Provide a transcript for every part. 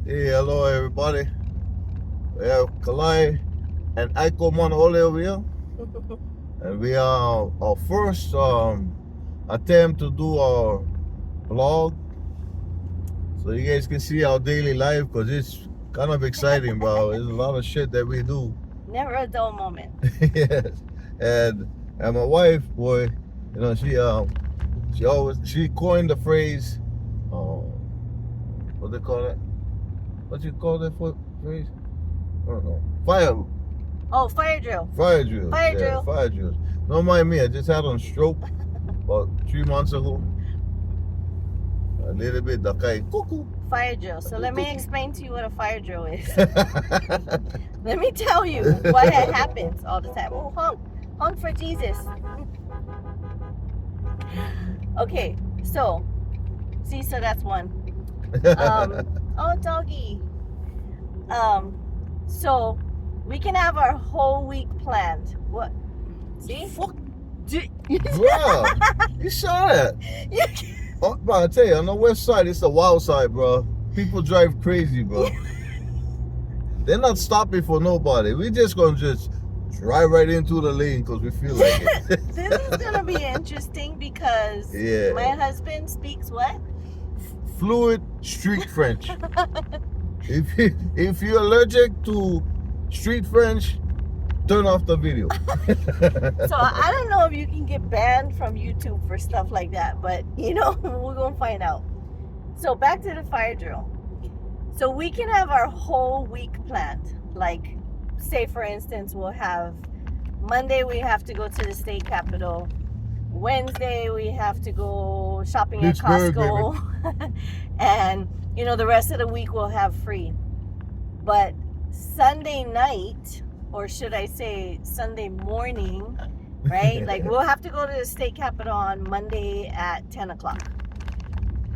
Hey, hello everybody. We have Kalai and Aiko Manole over here. And we are our first attempt to do our vlog. So you guys can see our daily life because it's kind of exciting, bro. There's a lot of shit that we do. Never a dull moment. Yes. And my wife, boy, you know, she coined the phrase, what they call it? What you call that phrase? I don't know. Oh, fire drill. Fire drills. Fire Yeah, drill. fire drills. Don't mind me. I just had a stroke about 3 months ago. A little bit dakai cuckoo. Fire drill. So let me explain to you what a fire drill is. Let me tell you what happens all the time. Oh, honk for Jesus. Okay, so see, so that's one. Oh, doggy. So we can have our whole week planned. What? See? Fuck. Bro, you saw that? Oh, bro, I tell you, on the west side, it's the wild side, bro. People drive crazy, bro. They're not stopping for nobody. We just gonna just drive right into the lane because we feel like it. This is gonna be interesting because Yeah. my husband speaks what? Fluid street French. If you're allergic to street French, turn off the video. So I don't know if you can get banned from YouTube for stuff like that, but you know, we're gonna find out. So back to the fire drill. So we can have our whole week planned. Like, say for instance, we'll have Monday we have to go to the state capitol. Wednesday we have to go shopping at Costco. And you know, the rest of the week we'll have free. But Sunday night, or should I say Sunday morning, right? Like we'll have to go to the state capitol on Monday at 10 o'clock.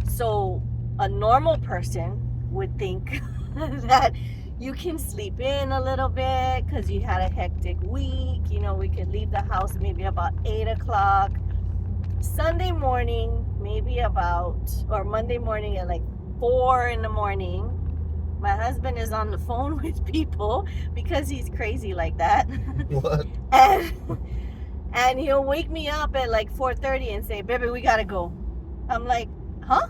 So a normal person would think that you can sleep in a little bit because you had a hectic week. You know, we could leave the house maybe about 8 o'clock. Sunday morning, maybe or Monday morning at like 4 in the morning, my husband is on the phone with people because he's crazy like that. What? And he'll wake me up at like 4:30 and say, "Baby, we gotta go." I'm like, "Huh?"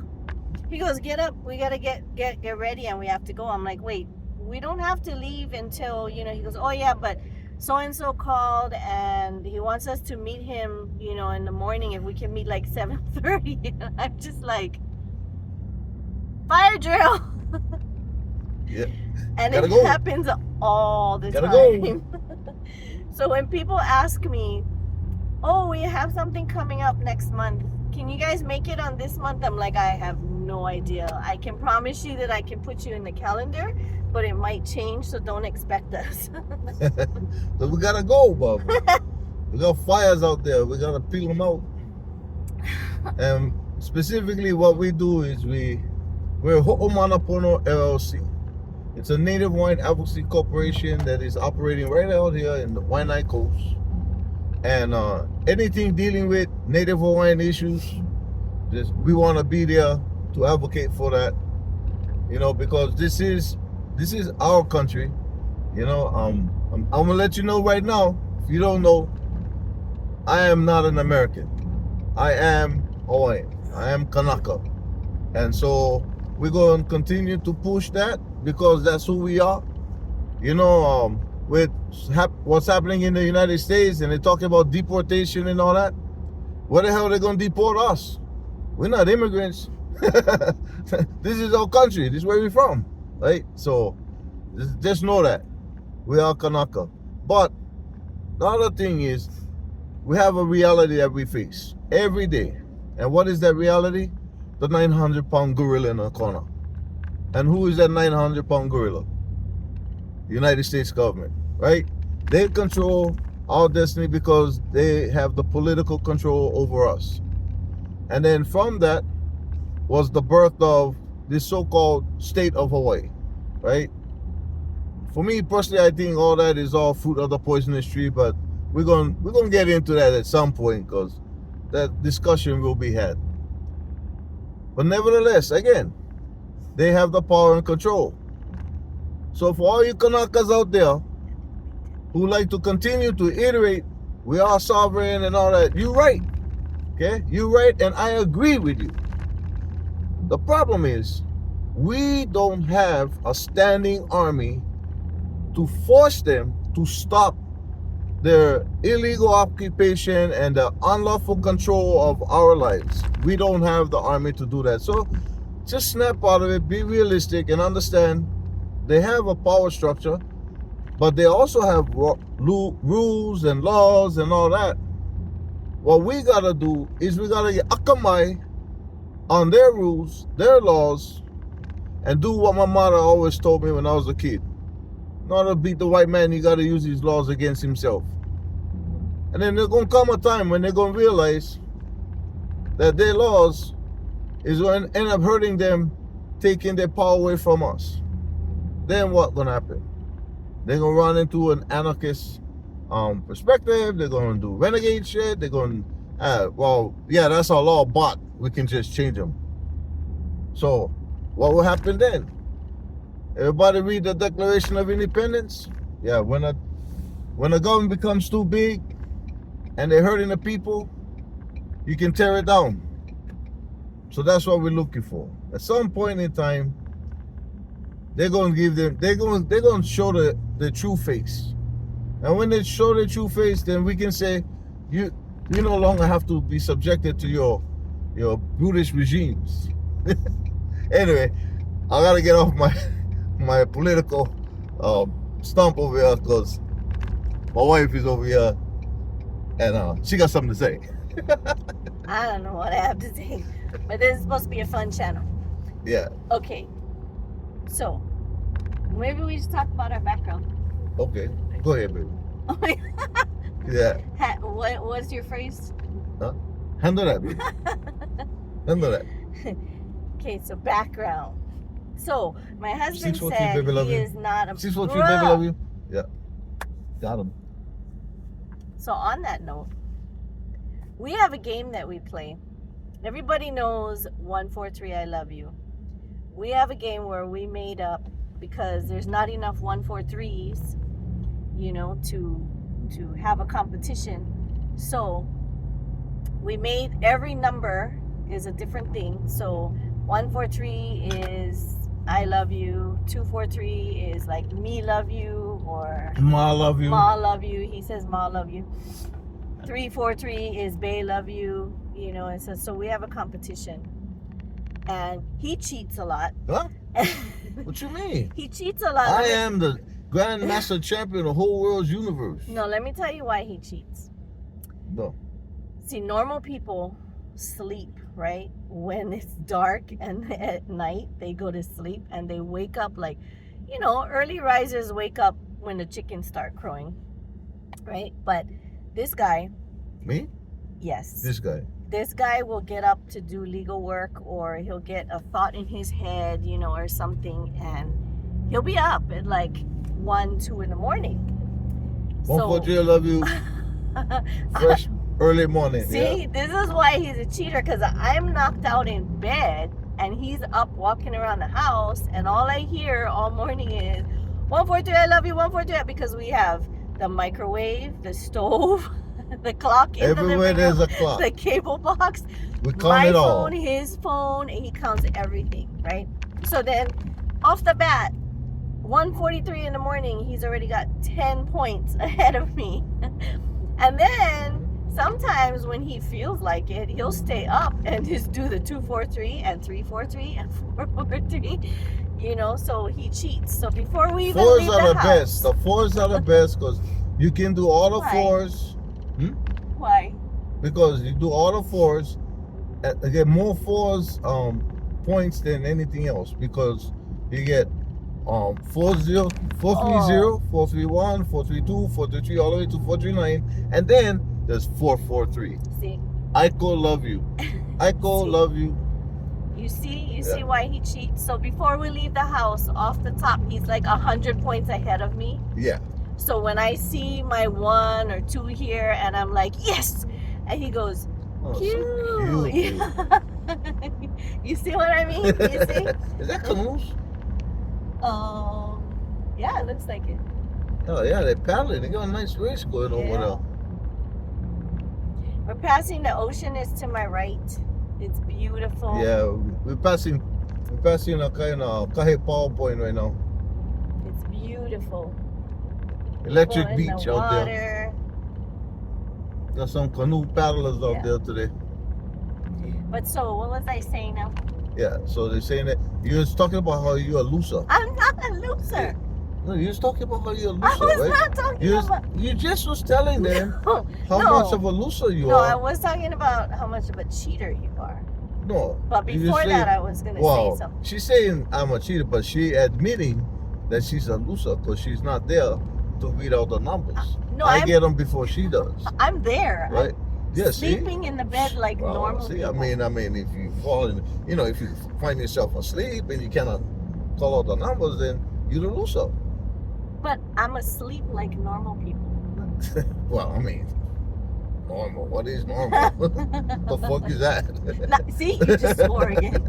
He goes, "Get up. We gotta get ready and we have to go." I'm like, "Wait, we don't have to leave until, you know." He goes, "Oh yeah, but so and so called and he wants us to meet him, you know, in the morning if we can meet like 7:30." And I'm just like, fire drill. Yeah. And Gotta it go. happens all the Gotta time. go. So when people ask me, "Oh, we have something coming up next month. Can you guys make it on this month?" I'm like, I have no idea. I can promise you that I can put you in the calendar, but it might change, so don't expect us. So we gotta go, Bob. We got fires out there. We gotta peel them out. And specifically, what we do is we're Ho'omanapono LLC. It's a native wine advocacy corporation that is operating right out here in the Waianae Coast. And anything dealing with native Hawaiian issues, we want to be there to advocate for that. You know, because this is our country. You know, I'm gonna let you know right now. If you don't know, I am not an American. I am Hawaiian. I am Kanaka, and so we're going to continue to push that because that's who we are. You know, with what's happening in the United States and they're talking about deportation and all that, where the hell are they going to deport us? We're not immigrants. This is our country. This is where we're from, right? So just know that we are Kanaka. But the other thing is, we have a reality that we face every day. And what is that reality? The 900-pound gorilla in the corner. And who is that 900-pound gorilla? The United States government, right? They control our destiny because they have the political control over us. And then from that was the birth of this so-called state of Hawaii, right? For me personally, I think all that is all fruit of the poisonous tree, but we're gonna get into that at some point because that discussion will be had. But nevertheless, again, they have the power and control. So for all you Kanakas out there who like to continue to iterate, we are sovereign and all that, you're right. Okay? You're right, and I agree with you. The problem is, we don't have a standing army to force them to stop their illegal occupation and the unlawful control of our lives. We don't have the army to do that. So just snap out of it, be realistic, and understand they have a power structure, but they also have rules and laws and all that. What we gotta do is we gotta get akamai on their rules, their laws, and do what my mother always told me when I was a kid. In order to beat the white man, you gotta use his laws against himself. And then there's gonna come a time when they're gonna realize that their laws is going to end up hurting them, taking their power away from us. Then what's gonna happen? They're gonna run into an anarchist perspective. They're gonna do renegade shit. They're gonna, well, yeah, that's our law, but we can just change them. So what will happen then? Everybody read the Declaration of Independence? Yeah, when the government becomes too big and they're hurting the people, you can tear it down. So that's what we're looking for. At some point in time, they're going to show the true face. And when they show the true face, then we can say, you no longer have to be subjected to your brutish regimes. Anyway, I gotta get off my political stump over here because my wife is over here and she got something to say. I don't know what I have to say, but this is supposed to be a fun channel. Yeah. Okay. So, maybe we just talk about our background. Okay. Go ahead, baby. Oh my God. Yeah. What's your phrase? Huh? Handle that, baby. Handle that. Okay, so background. So, my husband 6'14", said baby, love he you. is not a... 6'14", baby, love you. Yeah. Got him. So, on that note, we have a game that we play. Everybody knows 143 I love you. We have a game where we made up, because there's not enough 143s, you know, to have a competition. So we made every number is a different thing. So 143 is I love you. 243 is like me love you, or Ma love you. Ma love you. He says Ma love you. 343 is Bay love you. You know, and so we have a competition, and he cheats a lot. Huh? What you mean? He cheats a lot. I am the Grand Master Champion of the whole world's universe. No, let me tell you why he cheats. No. See, normal people sleep, right? When it's dark and at night, they go to sleep and they wake up like, you know, early risers wake up when the chickens start crowing, right? But this guy... Me? Yes. This guy will get up to do legal work, or he'll get a thought in his head, you know, or something, and he'll be up at like 1, 2 in the morning. 143, I love you. Fresh early morning. See, this is why he's a cheater, because I'm knocked out in bed and he's up walking around the house, and all I hear all morning is 143, I love you, 143, because we have the microwave, the stove, the clock in everywhere the living room, there's a clock. the cable box, We count my it all. phone, his phone, and he counts everything, right? So then, off the bat, 1:43 in the morning, he's already got 10 points ahead of me. And then, sometimes when he feels like it, he'll stay up and just do the 243 and 343 and 443. You know, so he cheats. So before we even Fours leave are the the house, best. The fours are the best because you can do all the Why? fours. Why? Because you do all the fours, and get more fours points than anything else, because you get 4-0, 4-3-0, 4-3-1, 4-3-2, 4-3-3, all the way to 4-3-9, and then there's 4-4-3. See? Aiko love you. Aiko See? love you. You see why he cheats? So before we leave the house, off the top, he's like 100 points ahead of me. Yeah. So when I see my 1 or 2 here, and I'm like, yes! And he goes, Oh, cute. so cute. You see what I mean? You see? Is that Camus? Yeah, it looks like it. Oh yeah, they're paddling. They got a nice race going over Yeah. there. We're passing the ocean. Is to my right. It's beautiful. Yeah, we're passing a kind of Kahe Power Point right now. It's beautiful. Electric People in beach the out there. water. There's some canoe paddlers out Yeah. there today. But so, what was I saying now? Yeah, so they're saying that you was talking about how you're a loser. I'm not a loser. No, you was talking about how you're a I loser, was right? not talking You, about. you just was telling them No, how no. much of a loser you No, I are. was talking about how much of a cheater you are. No. But you just before that, saying- I was gonna Wow, say something. she's saying I'm a cheater, but she admitting that she's a loser because she's not there to read out the numbers. No, I get them before she does, I'm there. right? Yeah, I'm see? sleeping in the bed like Well, normal see, people. I mean, if you fall in, if you find yourself asleep and you cannot call out the numbers, then you're the loser. But I'm asleep like normal people. Well, I mean, normal. What is normal? The fuck is that? See, you just swore again.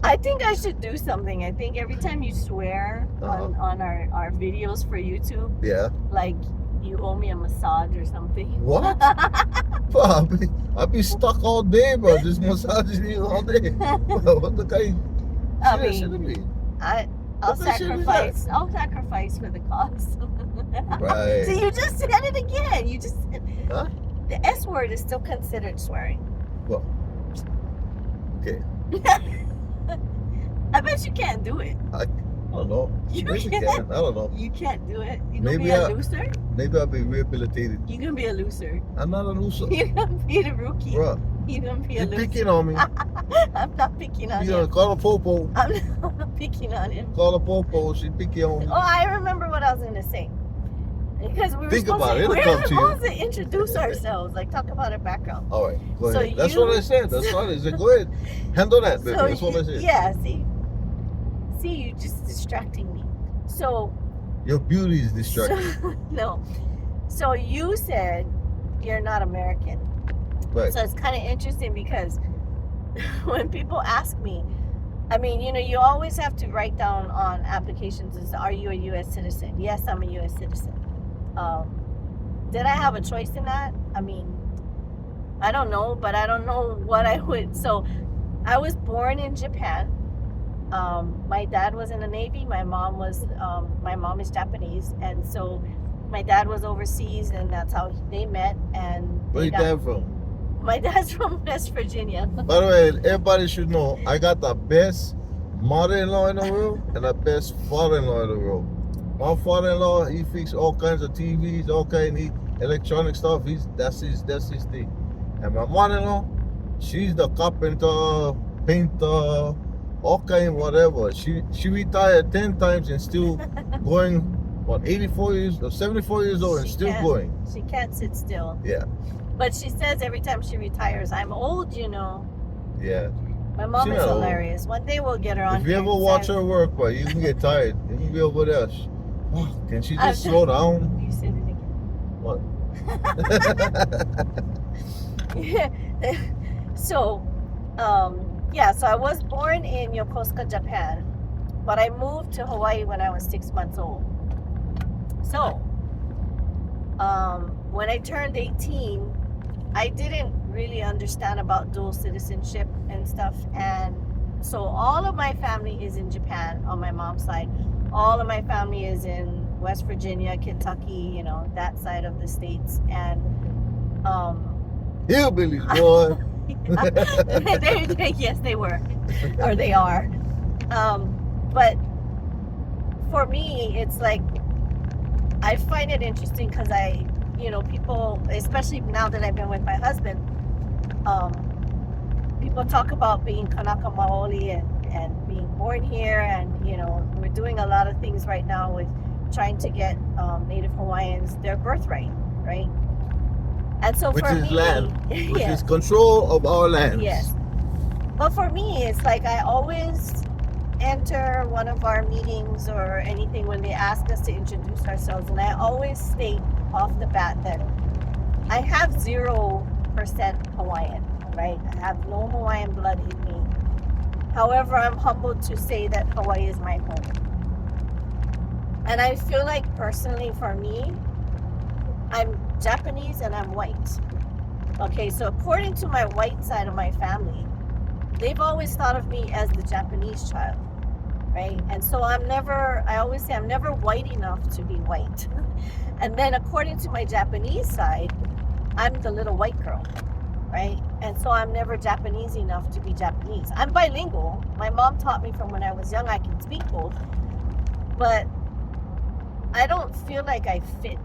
I think I should do something. I think every time you swear on our videos for YouTube, Yeah. like you owe me a massage or something. What? Bro, I be stuck all day, bro. Just massaging you all day. What the guy? I Shit mean, me. I'll What the shit is sacrifice. I'll sacrifice for the cause. Right. See, you just said it again. You just Huh? the S word is still considered swearing. Well, okay. I bet you can't do it. I don't know. You Maybe can't. can. I don't know. You can't do it. You gonna Maybe be a I- loser? Maybe I'll be rehabilitated. You gonna be a loser. I'm not a loser, You're gonna be the rookie. bro. You're gonna be a You loser. picking on me? I'm not picking on You know, him. call a popo. I'm not picking on him. Call a popo. She picking on me. Oh, I remember what I was gonna say. Because we were Think supposed about to, it. It'll we come were to you. supposed to introduce ourselves, like talk about our background. All right, go So ahead. That's you- what I said. That's what I said. Go ahead. Handle that, baby. So That's what I said. yeah, see, you just distracting me. So Your beauty is distracting. no. So you said you're not American. Right. So it's kind of interesting because when people ask me, I mean, you always have to write down on applications is, are you a U.S. citizen? Yes, I'm a U.S. citizen. Did I have a choice in that? I mean, I don't know, but I don't know what I would. So I was born in Japan. My dad was in the Navy. My mom is Japanese. And so my dad was overseas and that's how they met. And Where they you dad from? my dad's from West Virginia. By the way, everybody should know I got the best mother-in-law in the world and the best father-in-law in the world. My father-in-law, he fixes all kinds of TVs, all kind of electronic stuff. That's his thing. And my mother-in-law, she's the carpenter, painter, all kind of whatever. She retired 10 times and still going, 74 years or 74 years old and She still can't. going. She can't sit still. Yeah. But she says every time she retires, I'm old, Yeah. My mom She is not old. hilarious. One day we'll get her on. If you here ever and watch say, her work, but you can get tired. You can be over there. Can she just slow down? You said it again. What? So, yeah, so I was born in Yokosuka, Japan, but I moved to Hawaii when I was 6 months old. So, when I turned 18, I didn't really understand about dual citizenship and stuff. And so all of my family is in Japan on my mom's side. All of my family is in West Virginia, Kentucky, that side of the states. And Hillbillies, boy. yes, they were, or they are. But for me, it's like I find it interesting because people, especially now that I've been with my husband, people talk about being Kanaka Maoli and being born here, and we're doing a lot of things right now with trying to get Native Hawaiians their birthright, right? And so Which for is me, land, which yes. is control of our land. Yes. But for me, it's like I always enter one of our meetings or anything when they ask us to introduce ourselves, and I always state off the bat that I have 0% Hawaiian, right? I have no Hawaiian blood in me. However, I'm humbled to say that Hawaii is my home. And I feel like personally for me, I'm Japanese and I'm white. Okay, so according to my white side of my family, they've always thought of me as the Japanese child, right? And so I always say I'm never white enough to be white. And then according to my Japanese side, I'm the little white girl, right? And so I'm never Japanese enough to be Japanese. I'm bilingual. My mom taught me from when I was young I can speak both. But I don't feel like I fit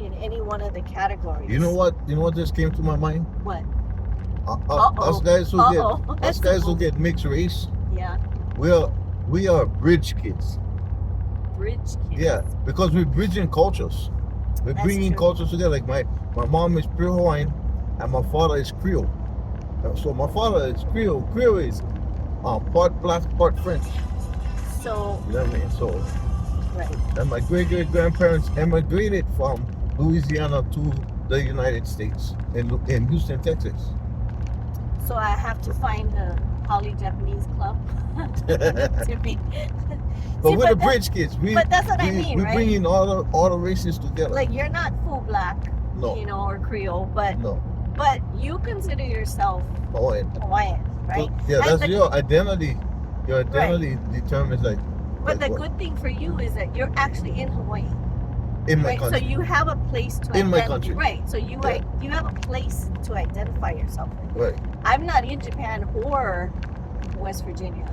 in any one of the categories. You know what? You know what just came to my mind? What? Us guys who get mixed race, Yeah. we are bridge kids. Bridge kids. Yeah, because we're bridging cultures. We're That's bringing true. cultures together. Like my mom is pure Hawaiian, and my father is Creole. So my father is Creole. Creole is part black, part French. So, You know what I mean? So, right. and my great grandparents emigrated from Louisiana to the United States in Houston, Texas. So I have to find a Poly Japanese club to be. But See, we're the that- bridge kids. but that's what I mean, we're right? bringing all the races together. Like you're not full black, No. you know, or Creole, but No, you consider yourself Hawaiian. Hawaiian, right? Yeah, And that's the- your identity. Your identity determines like But the what- good thing for you is that you're actually in Hawaii, in my right? country. So you have a place to In my identi- country. right? So you Yeah. you have a place to identify yourself in. Right. I'm not in Japan or West Virginia.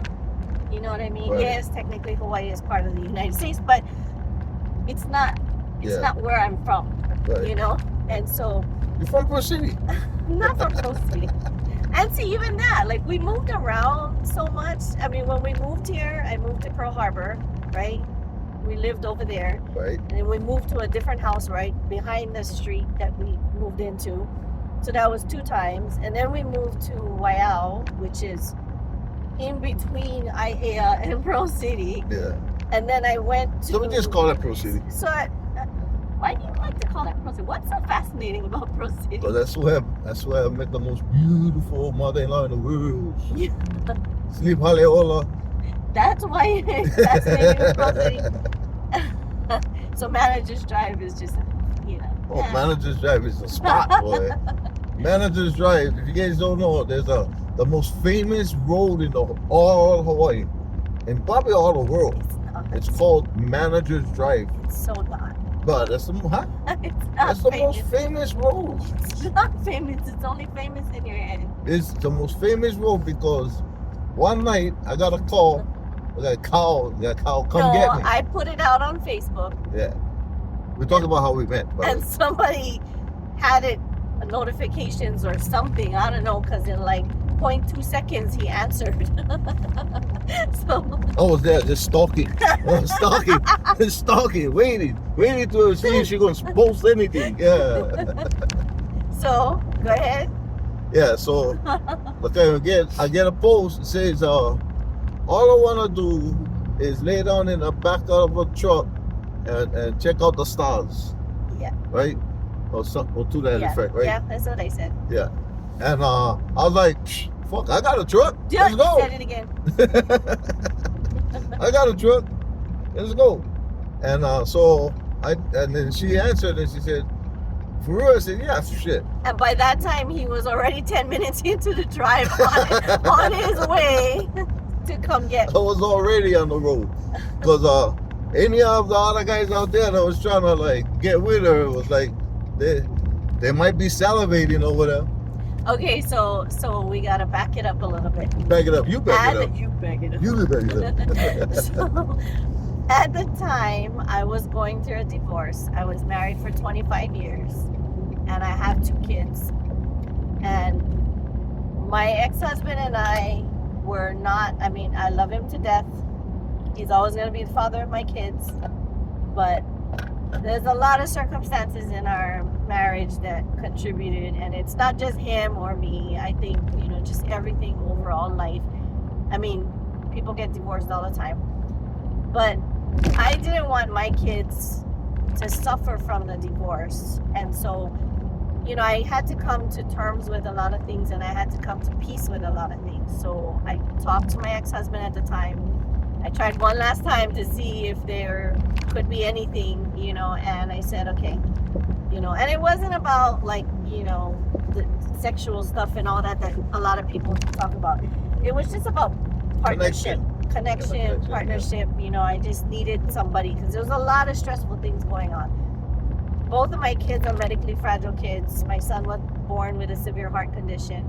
You know what I mean? Right. Yes, technically Hawaii is part of the United States, but it's not. It's Yeah. not where I'm from. Right. You know, and so You're from Pearl City. I'm not from Coast City. And see, even that, like we moved around so much. I mean, when we moved here, I moved to Pearl Harbor, right? We lived over there, Right. and then we moved to a different house right behind the street that we moved into. So that was 2 times, and then we moved to Waiau, which is in between Aiea and Pearl City. Yeah. And then I went to. So we just call it Pearl City. So why do you like to call that Pearl City? What's so fascinating about Pearl City? So that's where I met the most beautiful mother-in-law in the world. Sleep Haleola. That's why it's fascinating Pearl City. So Manager's Drive is just, you know. Oh, Manager's Drive is a spot, boy. Manager's Drive. If you guys don't know, there's the most famous road in all Hawaii, and probably all the world. It's not. It's called Manager's Drive. It's so not. But that's the It's not that's the famous. most famous road. It's not famous. It's only famous in your head. It's the most famous road because one night I got a call. That cow, come get me. I put it out on Facebook, Yeah. We talked about how we met. But and somebody had it notifications or something. I don't know, because in like 0.2 seconds he answered. So I was there just stalking. Stalking, waiting to see if she's going to post anything. Yeah. so go ahead. Yeah, so okay, I get a post. It says, all I want to do is lay down in the back of a truck and check out the stars. Yeah. Right? Or to that Yeah. effect, right? Yeah, that's what I said. Yeah. And I was like, fuck, I got a truck. Yeah, Let's go. you said it again. I got a truck. Let's go. And and then she answered and she said, for real? I said, yeah, shit. And by that time, he was already 10 minutes into the drive on his way to come get I was already on the road. Because any of the other guys out there that was trying to like get with her was like, they might be salivating over there. Okay, so we gotta back it up a little bit. Back it up. You back it up. You back it up. You back it up. So, at the time, I was going through a divorce. I was married for 25 years, and I have 2 kids. And my ex-husband and I were not. I mean, I love him to death. He's always gonna be the father of my kids, but there's a lot of circumstances in our marriage that contributed, and it's not just him or me. I think, you know, just everything overall life. I mean, people get divorced all the time, but I didn't want my kids to suffer from the divorce. And so, you know, I had to come to terms with a lot of things, and I had to come to peace with a lot of things. So I talked to my ex-husband at the time, I tried one last time to see if there could be anything, you know, and I said, okay, you know, and it wasn't about like, you know, the sexual stuff and all that a lot of people talk about. It was just about partnership, connection, partnership. You know, I just needed somebody because there was a lot of stressful things going on. Both of my kids are medically fragile kids. My son was born with a severe heart condition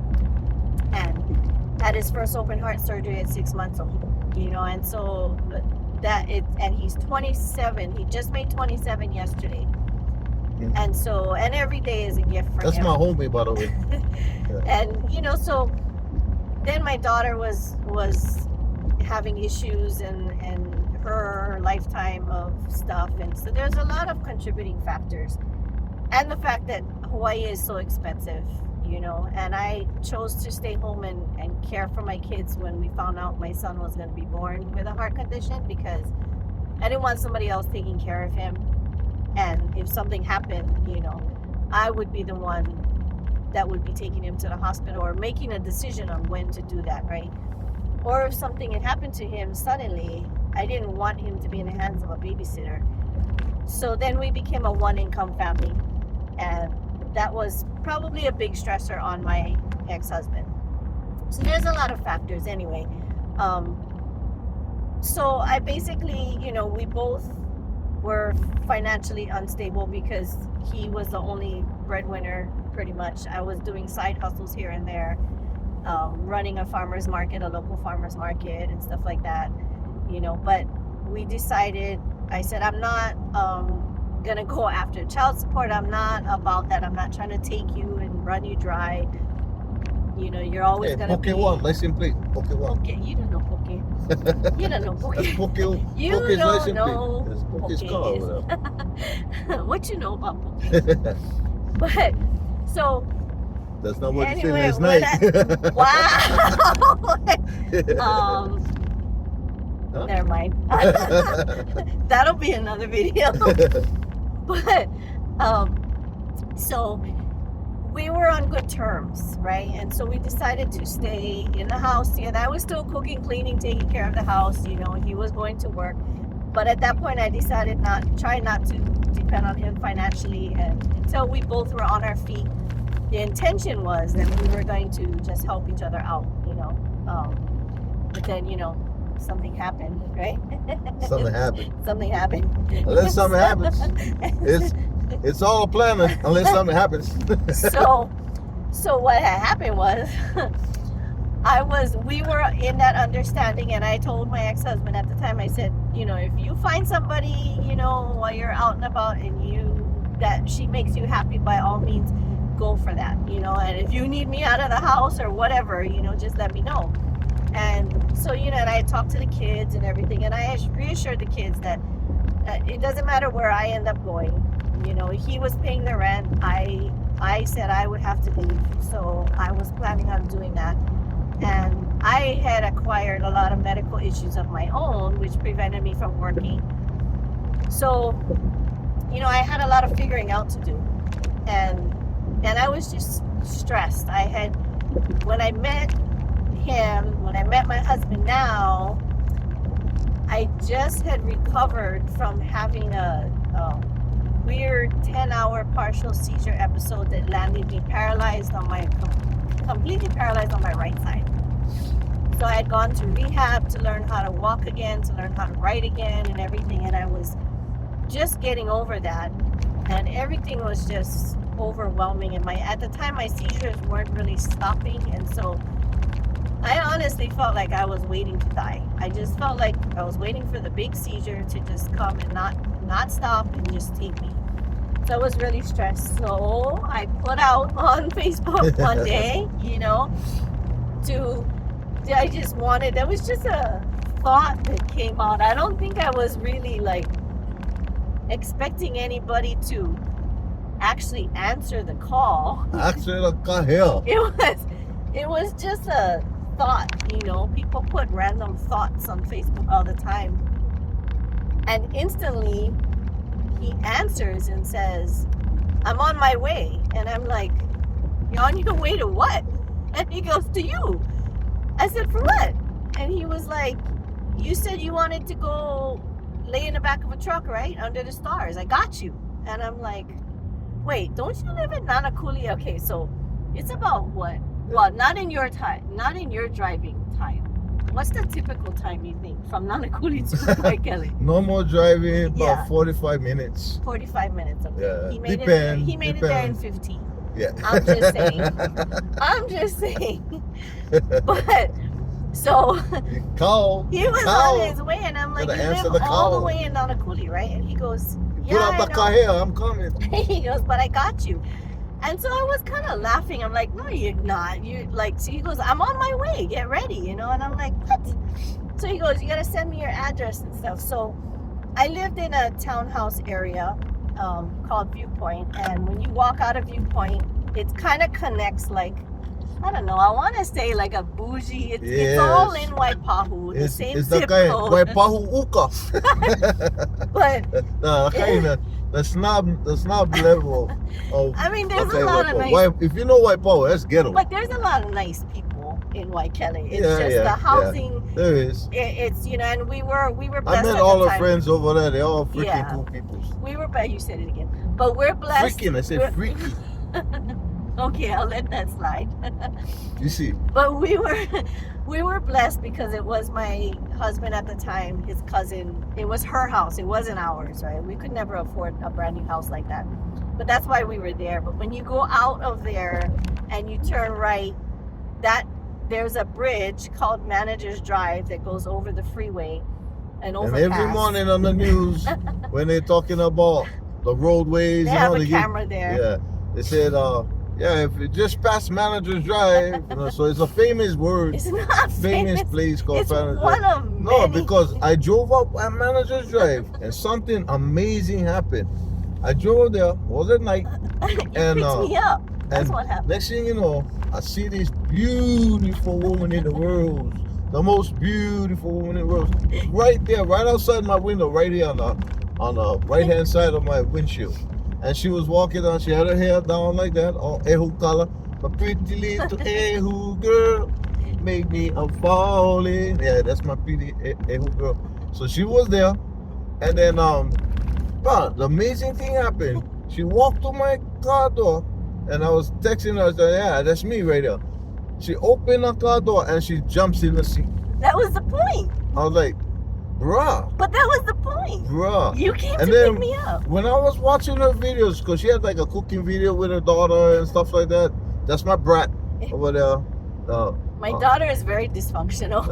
and had his first open heart surgery at 6 months old. You know, and so and he's 27. He just made 27 yesterday. Mm-hmm. And so, and every day is a gift for him. That's my homie, by the way. Yeah. And, you know, so then my daughter was having issues and her lifetime of stuff. And so there's a lot of contributing factors. And the fact that Hawaii is so expensive, you know, and I chose to stay home and care for my kids when we found out my son was going to be born with a heart condition, because I didn't want somebody else taking care of him. And if something happened, you know, I would be the one that would be taking him to the hospital or making a decision on when to do that, right? Or if something had happened to him suddenly, I didn't want him to be in the hands of a babysitter. So then we became a one-income family. And that was probably a big stressor on my ex-husband. So there's a lot of factors anyway. So I basically, you know, we both were financially unstable because he was the only breadwinner pretty much. I was doing side hustles here and there, running a farmer's market, a local farmer's market and stuff like that, you know, but we decided, I said, I'm not gonna go after child support. I'm not about that. I'm not trying to take you and run you dry. You know, you're always gonna Poke be one, listen please. Poke one. Okay, you don't know Poke. You don't know Poke. That's Poke. You Poke's don't license know plate. That's Poke's Poke car is. over there. What you know about Poke? But so That's not what anyway, you said last night. Wow. Huh? Never mind. That'll be another video. But so we were on good terms, right? And so we decided to stay in the house. And I was still cooking, cleaning, taking care of the house. You know, he was going to work. But at that point, I decided try not to depend on him financially, and until we both were on our feet. The intention was that we were going to just help each other out, you know. But then, you know, something happened, right? Something happened. Something happened. Unless something happens. It's all a plan unless something happens. So what had happened was we were in that understanding, and I told my ex-husband at the time, I said, you know, if you find somebody, you know, while you're out and about and that she makes you happy, by all means, go for that, you know, and if you need me out of the house or whatever, you know, just let me know. And so, you know, and I talked to the kids and everything, and I reassured the kids that it doesn't matter where I end up going. You know, he was paying the rent. I said I would have to leave, so I was planning on doing that. And I had acquired a lot of medical issues of my own, which prevented me from working. So, you know, I had a lot of figuring out to do. And I was just stressed. When I met my husband now, I just had recovered from having a weird 10-hour partial seizure episode that landed me completely paralyzed on my right side. So I had gone to rehab to learn how to walk again, to learn how to write again and everything, and I was just getting over that, and everything was just overwhelming. And at the time my seizures weren't really stopping, and so I honestly felt like I was waiting to die. I just felt like I was waiting for the big seizure to just come and not stop and just take me. So I was really stressed. So I put out on Facebook one day, you know, that was just a thought that came out. I don't think I was really like expecting anybody to actually answer the call. Answer the call here. It was just a thought, you know. People put random thoughts on Facebook all the time, and instantly he answers and says, I'm on my way. And I'm like, you're on your way to what? And he goes, to you. I said, for what? And he was like, you said you wanted to go lay in the back of a truck, right? Under the stars. I got you. And I'm like, wait, don't you live in Nanakuli? Okay, so it's about what? Well, not in your time, not in your driving time. What's the typical time you think from Nanakuli to Waikele? Normal driving about Yeah. 45 minutes. 45 minutes. Okay. Yeah. He made Depend- it. He made it there in depends. 15. Yeah. I'm just saying. I'm just saying. But so Call. he was Call. on his way, and I'm like, Gotta you answer live the all the call. way in Nanakuli, right? And he goes, Put yeah, out I the car know. here. I'm coming. He goes, but I got you. And so I was kind of laughing. I'm like, no, you're not. You like. So he goes, I'm on my way. Get ready, you know. And I'm like, what? So he goes, you gotta send me your address and stuff. So I lived in a townhouse area called Viewpoint, and when you walk out of Viewpoint, it kind of connects like, I don't know. I want to say like a bougie. It's all in Waipahu, the same It's the zip kind. code. Waipahu Uka. But The snob level of. I mean, there's okay, a lot of Waipahu. nice. If you know Waipahu, that's ghetto. But there's a lot of nice people in Waikele. It's Yeah, just yeah, the yeah. housing. There is. It's and we were I blessed met at all the the time. friends over there. They're all freaking Yeah. cool people. We were blessed. You said it again. But we're blessed. Freaking, I said we're- freaky. Okay, I'll let that slide. You see, But we were blessed because it was my husband at the time, his cousin. It was her house. It wasn't ours, right? We could never afford a brand new house like that. But that's why we were there. But when you go out of there and you turn right, there's a bridge called Manager's Drive that goes over the freeway and and overpass. every morning on the news, when they're talking about the roadways, they you have know, a they give- camera there. yeah, they said, yeah, if it just past Manager's Drive, you know, so it's a famous word, It's not famous famous. place called It's Manager's one Drive. of No, many. because I drove up at Manager's Drive and something amazing happened. I drove there, was at night, It and, picks me up. That's and what happened. next thing you know, I see this beautiful woman in the world. The most beautiful woman in the world. Right there, right outside my window, right here on the right hand side of my windshield. And she was walking down, she had her hair down like that, all ehu color. A pretty little ehu girl, make me a falling. Yeah, that's my pretty ehu girl. So she was there, and then but the amazing thing happened. She walked to my car door, and I was texting her. I said, "Yeah, that's me right there." She opened her car door and she jumps in the seat. That was the point. I was like, "Bruh, But that was the point. bruh." You came And to then- pick me up. When I was watching her videos, because she had like a cooking video with her daughter and stuff like that. That's my brat over there. My uh, daughter is very dysfunctional.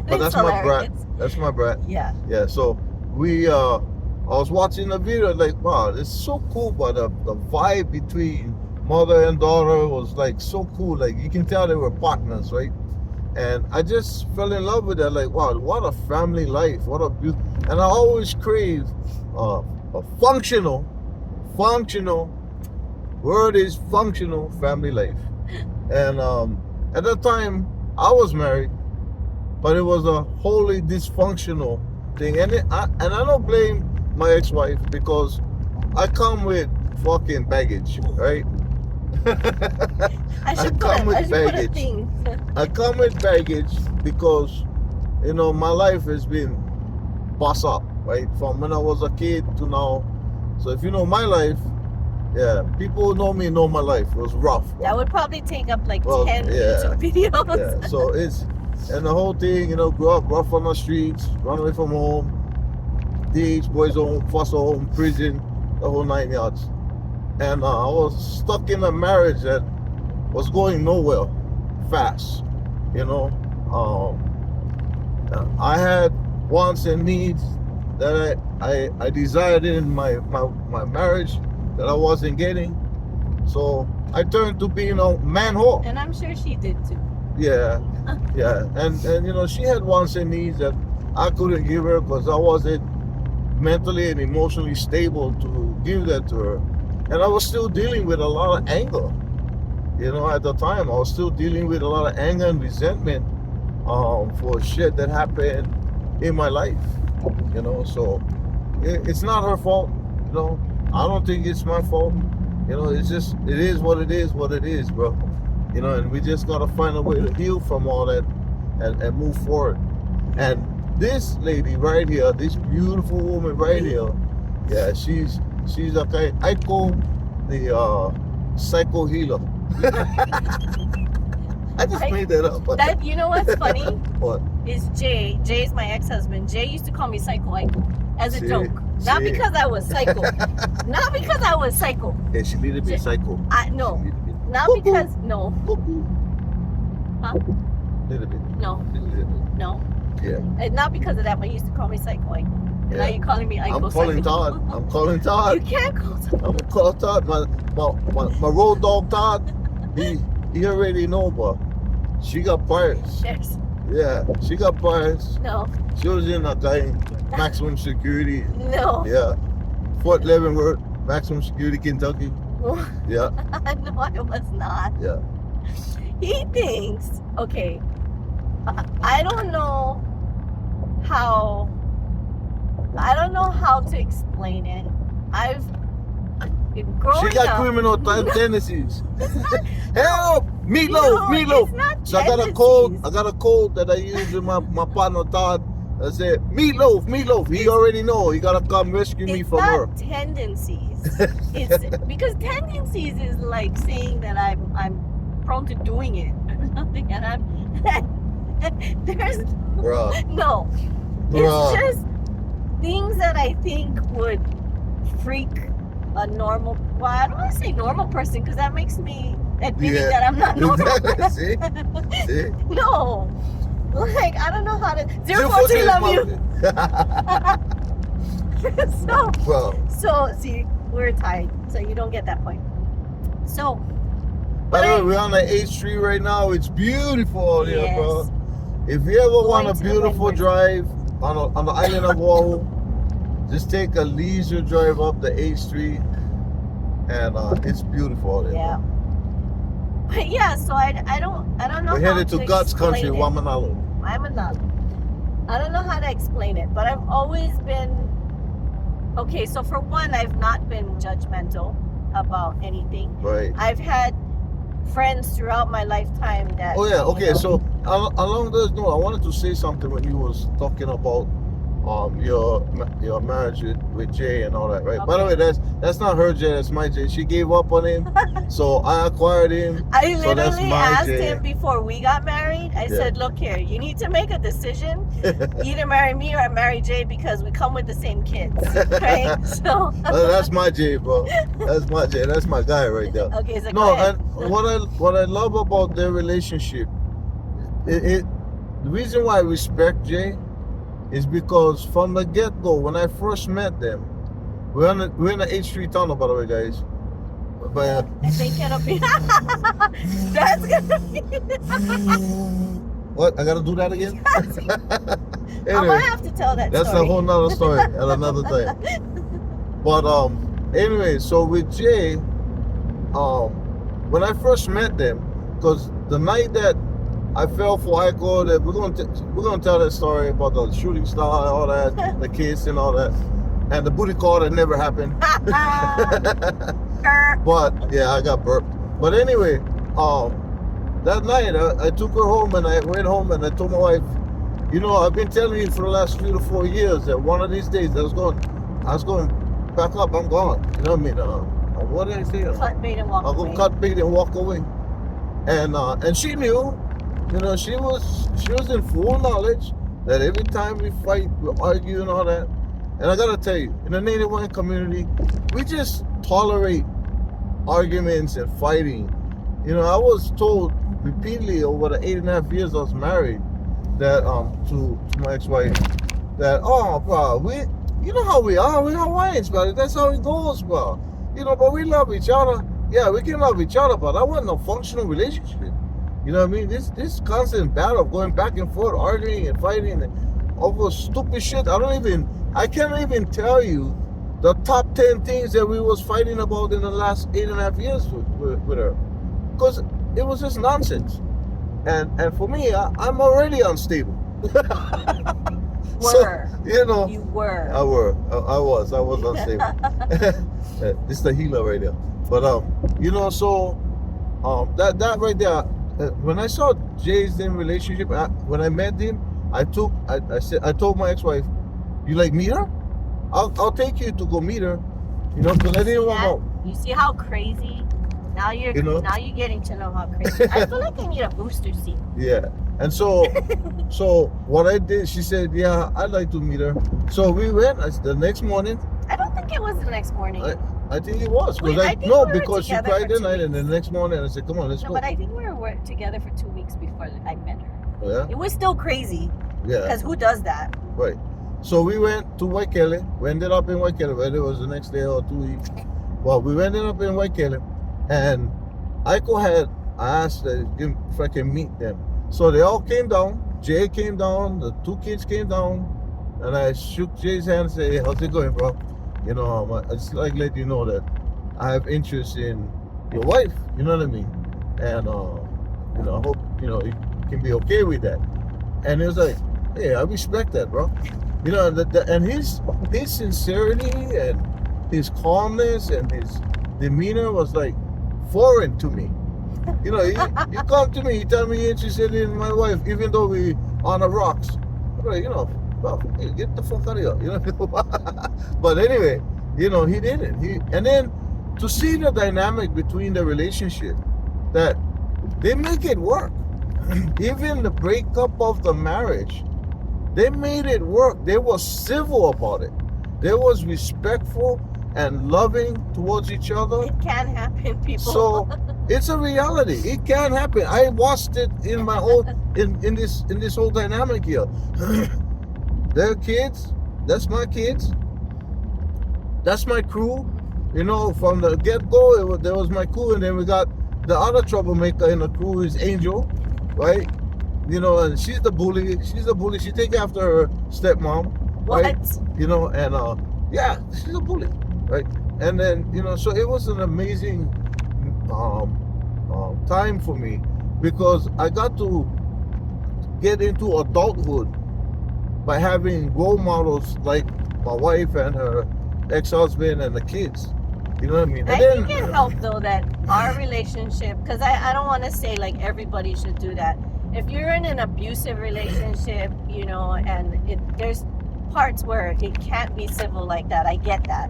But that's my brat. That's my brat. Yeah. Yeah, so I was watching the video like, wow, it's so cool, but the vibe between mother and daughter was like so cool. Like you can tell they were partners, right? And I just fell in love with that. Like, wow, what a family life. What a beautiful. And I always crave a functional, word is functional family life. And at that time, I was married, but it was a wholly dysfunctional thing. And I don't blame my ex-wife because I come with fucking baggage, right? I should come with put a baggage. thing. I come with baggage because, you know, my life has been boss up, right? From when I was a kid to now. So if you know my life, yeah, people who know me know my life. It was rough. That would probably take up like Well, 10 yeah. YouTube videos. Yeah, so it's, and the whole thing, you know, grew up rough on the streets, run away from home, DH, boys home, foster home, prison, the whole 9 yards. And I was stuck in a marriage that was going nowhere fast, you know. I had wants and needs that I desired in my marriage that I wasn't getting. So I turned to being a man whore. And I'm sure she did too. Yeah, yeah, and you know, she had wants and needs that I couldn't give her because I wasn't mentally and emotionally stable to give that to her, and I was still dealing with a lot of anger. You know, at the time, I was still dealing with a lot of anger and resentment for shit that happened in my life. You know, so it's not her fault. You know, I don't think it's my fault. You know, it's just, it is what it is, bro. You know, and we just gotta find a way to heal from all that and move forward. And this lady right here, this beautiful woman right here, yeah, she's a kind. I call the psycho healer. I just made that up. That, you know what's funny? What? Is Jay. Jay's my ex-husband. Jay used to call me Psycho Iko as a See? joke. Not See? because I was psycho. Not because I was psycho. Yeah, she needed to be psycho. No. She needed to be- Not Cuckoo. because no. Cuckoo. Huh? Little bit. No. Little bit. No. Yeah. And not because of that, but he used to call me Psycho Iko. And now Yeah. you're calling me Iko I'm calling Psycho. Todd. I'm calling Todd. You can't call Todd. I'm calling Todd. My road dog Todd. He already know, but she got priors. Yes. Yeah, she got priors. No. She was in a guy maximum security. No. Yeah. Fort Leavenworth, maximum security, Kentucky. Yeah, No, I was not. yeah. He thinks, okay, I don't know how to explain it. Growing She got up, criminal tendencies. Help! Meatloaf, no, meatloaf. it's not So I got a code that I use with my partner Todd. I said, meatloaf, meatloaf. He already know. He gotta come rescue me it's from her. not tendencies. It's because tendencies is like saying that I'm prone to doing it or something, and there's Bruh, no. bruh. It's just things that I think would freak a normal. Well, I don't want to say normal person because that makes me admitting Yeah. that I'm not normal. See? See? No, like I don't know how to. 042 love you. So. Bro, So, see, we're tied, so you don't get that point. So, by the way, we're on the 8th Street right now. It's beautiful out here, yes. bro. If you ever want a Going to the beautiful Windward. drive on the island of Oahu, just take a leisure drive up the 8th Street, and it's beautiful out there. Yeah. But yeah, so I don't know. We're how headed to Guts explain Country, it. Wamanalu. I'm not. I don't know how to explain it, but I've always been okay. So for one, I've not been judgmental about anything. Right. I've had friends throughout my lifetime that. Oh yeah. you Okay. know, So along those notes, I wanted to say something when you was talking about your marriage with Jay and all that, right? By the way, Okay. that's not her Jay, that's my Jay. She gave up on him, so I acquired him. I So that's literally my asked Jay. him before we got married. I said, "Look here, you need to make a decision. Either marry me or marry Jay because we come with the same kids, right?" So That's my Jay, bro. That's my Jay. That's my guy right there. okay, so No, go ahead. and what I love about their relationship, the reason why I respect Jay is because from the get-go, when I first met them, we're in the 8th Street tunnel, by the way, guys. But I think it'll be. That's gonna be. what? I gotta do that again? I'm Anyway, gonna have to tell that that's story. a whole nother story at another time. But anyway, so with Jay, when I first met them, because the night that I fell for Iko, that we're gonna tell that story about the shooting star and all that, the kids and all that, and the booty call that never happened. But yeah, I got burped. But anyway, that night I took her home and I went home and I told my wife, you know, I've been telling you for the last 3 to 4 years that one of these days I was going to pack up, I'm gone. You know what I mean? What did I say? Cut bait and walk I'll away. go cut bait and walk away. And she knew, you know, she was in full knowledge that every time we fight, we argue and all that. And I gotta tell you, in the Native Hawaiian community, we just tolerate arguments and fighting. You know, I was told repeatedly over the 8.5 years I was married that to my ex-wife that, oh, bro, you know how we are, we're Hawaiians, bro. That's how it goes, bro. You know, but we love each other. Yeah, we can love each other, but that wasn't a functional relationship. You know what I mean? This constant battle of going back and forth, arguing and fighting over stupid shit. I can't even tell you the top 10 things that we was fighting about in the last 8.5 years with her. Because it was just nonsense. And for me, I'm already unstable. So, you know, You were. I was unstable. This is the healer right there. But you know, so that right there, when I saw Jay's relationship, when I met him, I told my ex-wife, you like meet her? I'll take you to go meet her. You know, because I didn't want to. You see how crazy? Now you're getting to know how crazy. I feel like I need a booster seat. Yeah. And so what I did, she said, yeah, I'd like to meet her. So we went the next morning. I don't think it was the next morning. I think it was. Because she cried that night, and the next morning I said, come on, let's go. But I think we were together for 2 weeks before I met her. Yeah. It was still crazy. Yeah. Because who does that? Right. So we went to White Kelly. We ended up in White Kelly, whether it was the next day or 2 weeks. Well, we ended up in White Kelly, and I asked if I can meet them. So they all came down. Jay came down. The 2 kids came down, and I shook Jay's hand and said, hey, how's it going, bro? You know, I just like let you know that I have interest in your wife. You know what I mean? And you know, I hope you can be okay with that. And it was like, hey, I respect that, bro. You know, and his sincerity and his calmness and his demeanor was like foreign to me. You know, you come to me, you tell me you're interested in my wife, even though we on the rocks. I'm like, you know, well, get the fuck out of here. You know, but anyway, you know, he didn't. And then to see the dynamic between the relationship, that they make it work. Even the breakup of the marriage, they made it work. They were civil about it. They was respectful and loving towards each other. It can happen, people. So it's a reality. It can happen. I watched it in my whole in this whole dynamic here. Their kids, that's my kids. That's my crew. You know, from the get-go, there was my crew, and then we got the other troublemaker in the crew is Angel, right? You know, and she's the bully. She take after her stepmom, right? What? You know, and yeah, she's a bully, right? And then, you know, so it was an amazing time for me, because I got to get into adulthood by having role models like my wife and her ex-husband and the kids. You know what I mean? I think it helped though that our relationship, because I don't want to say like everybody should do that. If you're in an abusive relationship, you know, and there's parts where it can't be civil like that. I get that.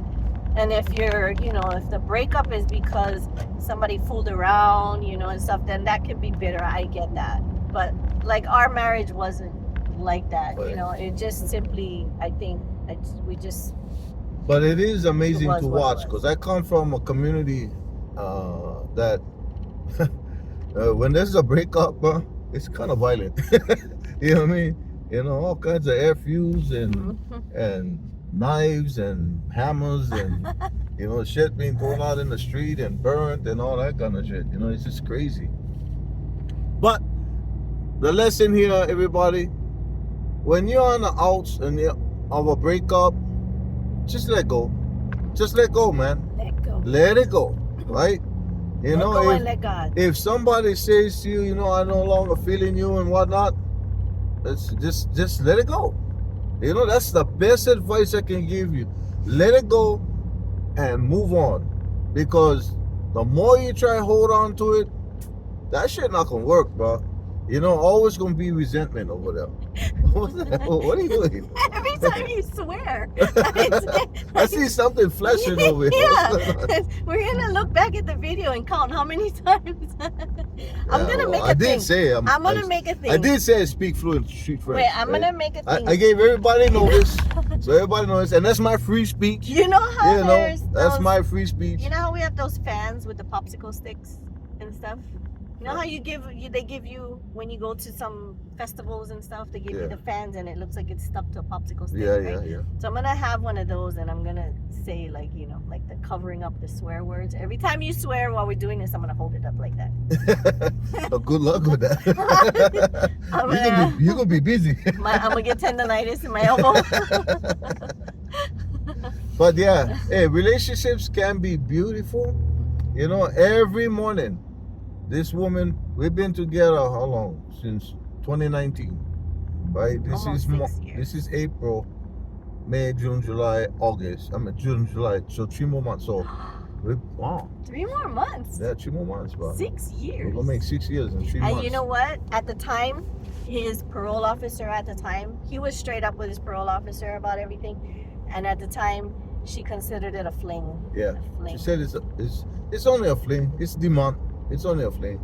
And if you're, you know, if the breakup is because somebody fooled around, you know, and stuff, then that can be bitter. I get that. But like our marriage wasn't like that, Right. You know, it just simply, I think, we just. But it is amazing to what it watch, was. because I come from a community that when there's a breakup, it's kind of violent. You know what I mean? You know, all kinds of FUs and knives and hammers and you know, shit being thrown out in the street and burnt and all that kind of shit. You know, it's just crazy. But the lesson here, everybody, when you're on the outs of a breakup, just let go. Just let go, man. Let go. Let it go, right? You Let know, go and let God. if somebody says to you, you know, I no longer feeling you and whatnot, it's just let it go. You know, that's the best advice I can give you. Let it go and move on, because the more you try to hold on to it, that shit not gonna work, bro. You know, always gonna be resentment over there. What are you doing? Every time you swear. I see something flashing over here. Yeah. We're gonna look back at the video and count how many times. I'm gonna make a I thing. did say I'm gonna make a thing. I did say I speak fluent street French. Wait, I'm gonna make a thing. I gave everybody notice, so everybody knows, and that's my free speech. You know how You know, there's that's those, my free speech. You know how we have those fans with the popsicle sticks and stuff? You know how they give you when you go to some festivals and stuff, they give you the fans and it looks like it's stuck to a popsicle stick, right? Yeah. So I'm gonna have one of those and I'm gonna say, like, you know, like the covering up the swear words. Every time you swear while we're doing this, I'm gonna hold it up like that. Oh, good luck with that. You're gonna be busy. I'm gonna get tendonitis in my elbow. But yeah, hey, relationships can be beautiful. You know, every morning, this woman, we've been together how long? Since 2019, right? This Almost 6 years. This is April, May, June, July, August. I mean June, July. So 3 more months. So, wow. 3 more months. Yeah, 2 more months, bro. 6 years. We're gonna make 6 years in 3 months. And you know what? At the time, his parole officer at the time, he was straight up with his parole officer about everything. And at the time, she considered it a fling. Yeah. A fling. She said it's only a fling. It's demand. It's only a fling.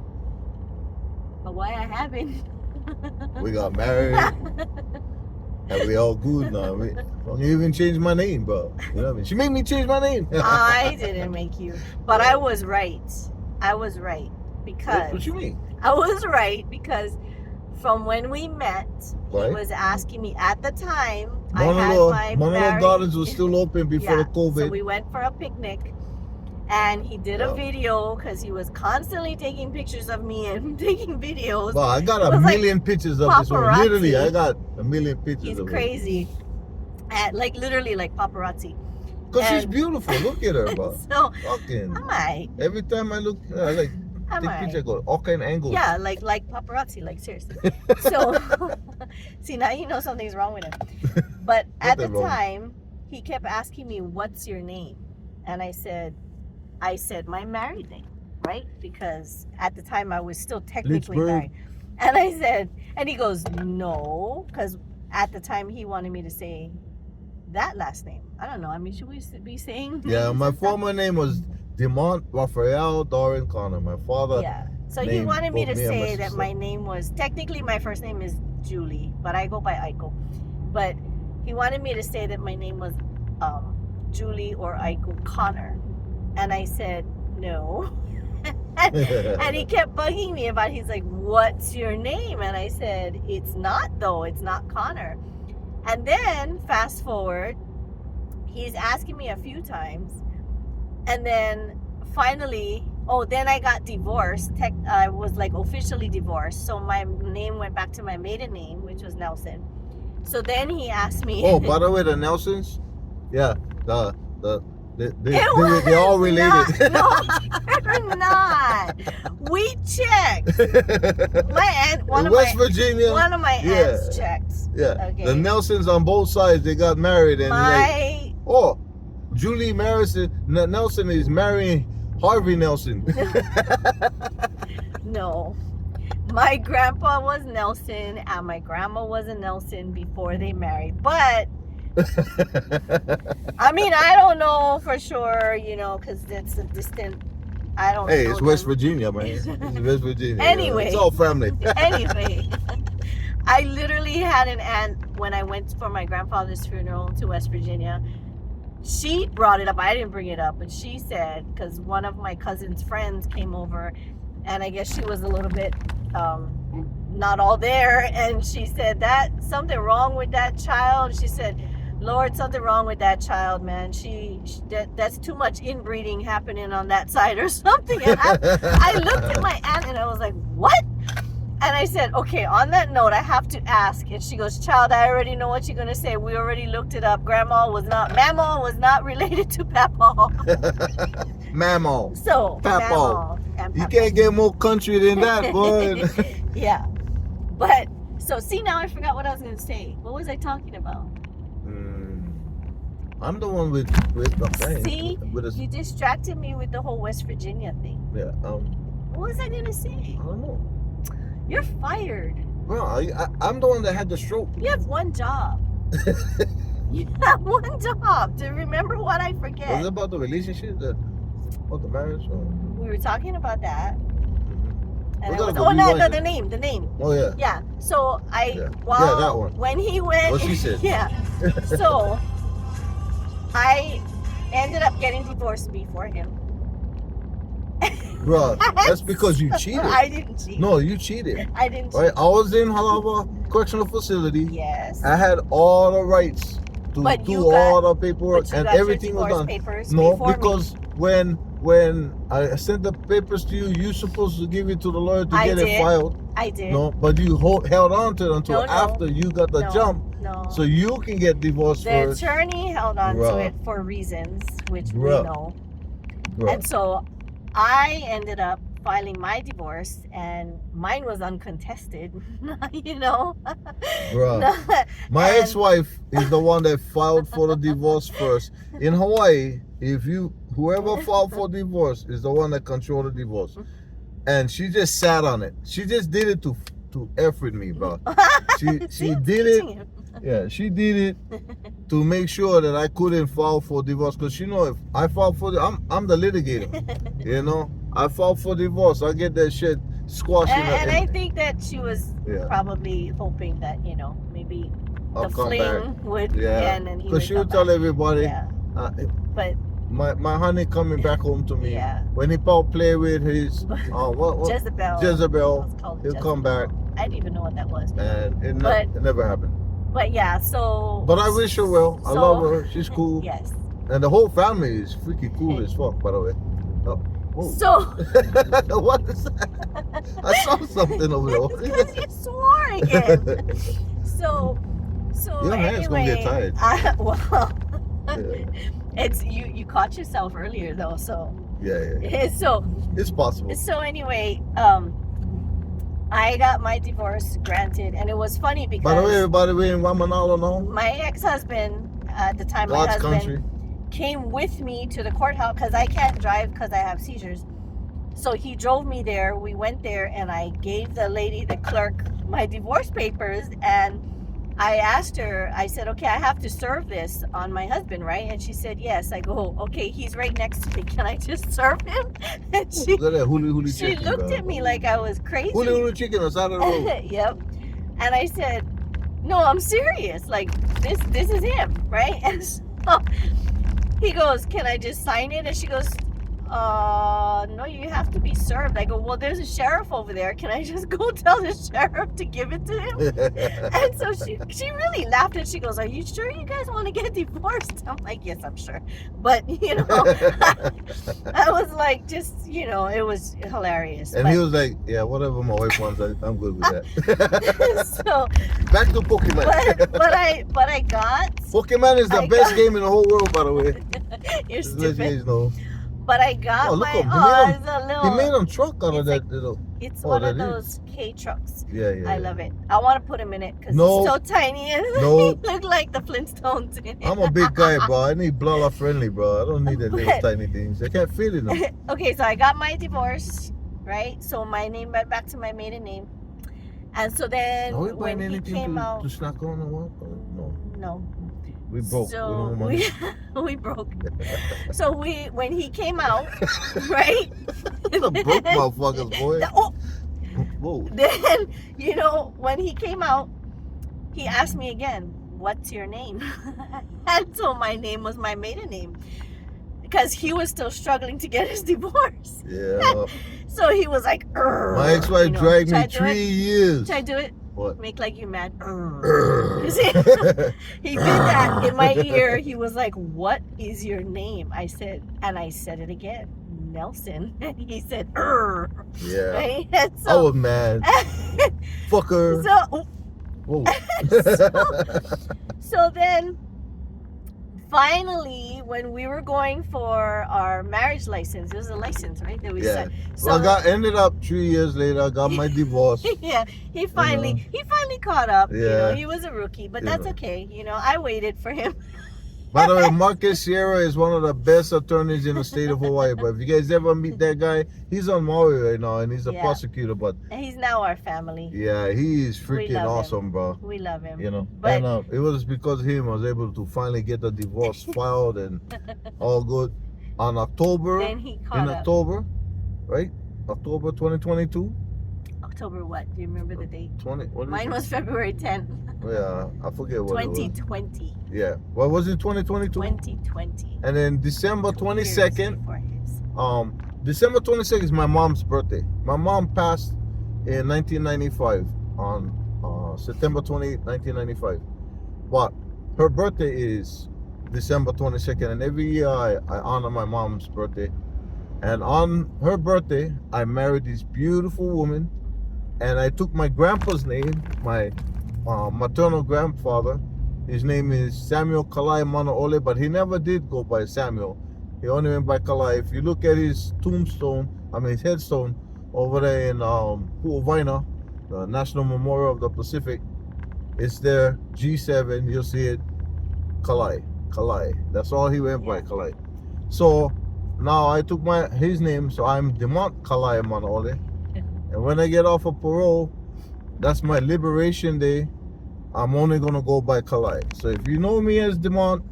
But why I haven't? We got married. And we all good now. Don't even change my name, bro. You know what I mean? She made me change my name. I didn't make you. But I was right. I was right. Because What you mean? I was right because from when we met, Right. he was asking me at the time. Monologue Gardens was still open before the COVID. So we went for a picnic, and he did a Yeah. video because he was constantly taking pictures of me and taking videos. Wow, I got It a was like million pictures of this one. paparazzi. Literally, I got a million pictures He's of crazy, like literally like paparazzi. Because she's And- beautiful. Look at her, bro. So Fucking. am I? Every time I look, I like Am take I? picture, I go all kind of angles. Yeah, like paparazzi, like seriously. So, see, now you know something's wrong with him. But at the Nothing wrong. time, he kept asking me, "What's your name?" And I said my married name, right? Because at the time I was still technically Lynchburg. married. And I said, and he goes, "No," because at the time he wanted me to say that last name. I don't know. I mean, should we be saying? Yeah, names my and stuff? former name was Demont Raphael Doran Connor. My father. Yeah. So he named wanted me to both me and my say that sister. my name was technically my first name is Julie, but I go by Aiko. But he wanted me to say that my name was Julie or Aiko Connor, and I said no. And he kept bugging me about it. He's like, "What's your name?" And I said, "It's not though. It's not Connor." And then fast forward, he's asking me a few times, and then finally, then I got divorced. I was like officially divorced, so my name went back to my maiden name, which was Nelson. So then he asked me. Oh, by the way, the Nelsons, yeah, they was all related. Not, no, they're not. We checked. My aunt, In West Virginia, one of my aunts yeah. checked. yeah, Okay. the Nelsons on both sides, they got married, and like, My Julie Nelson is marrying Harvey Nelson. no. My grandpa was Nelson and my grandma was a Nelson before they married. But I mean, I don't know for sure, because it's a distant. I don't. Hey, know it's West them. Virginia, man. It's West Virginia. Anyway. It's all family. Anyway, I literally had an aunt when I went for my grandfather's funeral to West Virginia. She brought it up. I didn't bring it up, but she said, because one of my cousin's friends came over, and I guess she was a little bit not all there, and she said that something wrong with that child. She said, "Lord, something wrong with that child, man. That's too much inbreeding happening on that side or something." And I looked at my aunt and I was like, "What?" And I said, "Okay, on that note, I have to ask." And she goes, "Child, I already know what you're gonna say. We already looked it up. Mama was not related to Papa." Mamo. So Papa. Mama and You Papa. can't get more country than that, boy. Yeah, but so see, now I forgot what I was gonna say. What was I talking about? I'm the one with the thing. See, with a, you distracted me with the whole West Virginia thing. yeah. What was I gonna say? I don't know. You're fired. Bro, I'm the one that had the stroke. You have one job. You have one job. To remember what I Was forget. it about the relationship, about the marriage? Or? We were talking about that. And We I gotta was, go oh no, rewind the it. name. Oh yeah. Yeah. So I Yeah. while Yeah, that one. when he went What she said. Yeah. So I ended up getting divorced before him. Bro, that's because you cheated. I didn't cheat. No, you cheated. I didn't cheat. Right? I was in Halava Correctional Facility. Yes. I had all the rights to But do you all got- the paperwork, But you and got your everything was divorce done. papers No, before me. because when I sent the papers to you, you're supposed to give it to the lawyer to I get it did. filed. I did. No, but you held on to it until No, no. after you got the No, jump, No. so you can get divorced The first. attorney held on to Bruh. it for reasons which we Bruh. know. Bro. And so I ended up filing my divorce, and mine was uncontested. Bruh. My And- ex-wife is the one that filed for the divorce first. In Hawaii, if you Whoever filed for divorce is the one that controlled the divorce. And she just sat on it. She just did it to F with me, bro. She did it. Yeah, she did it to make sure that I couldn't file for divorce. Because she know if I file for I'm the litigator. You know? I file for divorce. I get that shit squashed. And I think that she was probably hoping that, you know, maybe the fling would end and he would she would tell everybody. But my honey coming back home to me. Yeah. When he play with his what Jezebel, he'll come back. I didn't even know what that was. And it never happened. But yeah, so. But I wish her well. I love her. She's cool. Yes. And the whole family is freaking cool as fuck, by the way. Oh. So. What is that? I saw something over there. Because you swore again. So your hands gonna get tired. It's you caught yourself earlier though, so. Yeah. So. It's possible. So anyway, I got my divorce granted, and it was funny because. By the way, everybody in Wamanalo know. My ex-husband at the time, God's country, came with me to the courthouse because I can't drive because I have seizures. So he drove me there. We went there, and I gave the lady, the clerk, my divorce papers, and I asked her, I said, okay, I have to serve this on my husband, right? And she said, yes. I go, okay, he's right next to me. Can I just serve him? And she looked at me like I was crazy. Huli chicken on side of the road. Yep. And I said, no, I'm serious. Like, this is him, right? And so he goes, can I just sign it? And she goes, no, you have to be served. I go, well, there's a sheriff over there. Can I just go tell the sheriff to give it to him? And so she really laughed and she goes, are you sure you guys want to get divorced? I'm like, yes, I'm sure. But, you know, I was like, just, you know, it was hilarious. And he was like, yeah, whatever my wife wants, I'm good with that. So back to Pokemon. but I got Pokemon is the best game in the whole world, by the way. You're just stupid. Let you know. But I got he made them truck out of that little. It's one of those K trucks. Yeah. I love it. I want to put him in it because it's so tiny and he look like the Flintstones in it. I'm a big guy, bro. I need blood friendly, bro. I don't need that little tiny things. I can't fit in them. Okay, so I got my divorce, right? So my name went back to my maiden name. And so then when he came out. To snack on or what? No. We broke. So we broke. So when he came out, right? The broke motherfuckers, boy. Whoa. Then, you know, when he came out, he asked me again, what's your name? And so my name was my maiden name. Because he was still struggling to get his divorce. Yeah. So he was like, my ex-wife dragged me 3 years. Should I do it? What? Make like you mad. You see? He did that in my ear. He was like, what is your name? I said it again, Nelson. And he said, yeah. Right? So, I was mad. Fucker. So then finally, when we were going for our marriage license, it was a license, right? That we signed. So I ended up 3 years later. I got my divorce. Yeah, he finally caught up. Yeah, you know, he was a rookie, but that's okay. You know, I waited for him. By the way, Marcus Sierra is one of the best attorneys in the state of Hawaii. But if you guys ever meet that guy, he's on Maui right now and he's a prosecutor. But and he's now our family. Yeah, he is freaking awesome, bro. We love him. You know, but it was because of him I was able to finally get the divorce filed and all good on October. Then he caught up. October, right? October 2022. October what? Do you remember the date? Mine was February 10th. Yeah, I forget what 2020. It was. Yeah. What was it? 2022? 2020. And then December 22nd. December 22nd is my mom's birthday. My mom passed in 1995 on September 28, 1995. But her birthday is December 22nd, and every year I honor my mom's birthday. And on her birthday, I married this beautiful woman, and I took my grandpa's name, my maternal grandfather. His name is Samuel Kalai Manaole, but he never did go by Samuel. He only went by Kalai. If you look at his his headstone over there in Pu'uwaina, the National Memorial of the Pacific, it's there, G7, you'll see it, Kalai. That's all he went by, Kalai. So now I took his name, so I'm Demont Kalai Manaole. And when I get off of parole, that's my liberation day. I'm only gonna go by Kalai. So if you know me as Demont,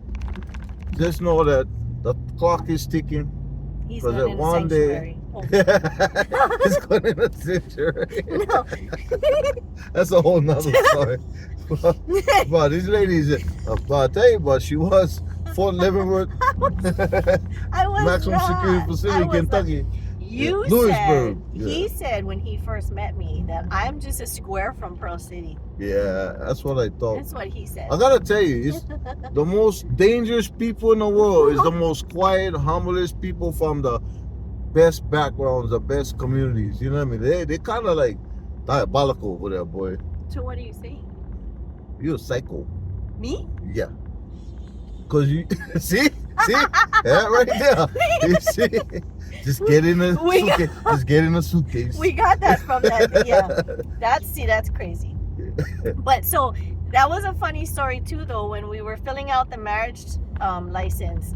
just know that the clock is ticking. He's Because going at in one the day, sanctuary. it's going in a sanctuary. No. That's a whole nother story. But this lady is, but I tell you, but she was Fort Leavenworth I was Maximum not. Security I Facility, was Kentucky. You Louisburg. said, he said when he first met me that I'm just a square from Pearl City. Yeah, that's what I thought. That's what he said. I gotta tell you, it's the most dangerous people in the world is the most quiet, humblest people from the best backgrounds, the best communities. You know what I mean? They kind of like diabolical over there, boy. So what are you saying? You're a psycho. Me? Yeah. Cause you see, yeah, right there. You see, just get in a suitcase. Just get in a suitcase. We got that from that. Yeah, that's crazy. But so that was a funny story too, though. When we were filling out the marriage license,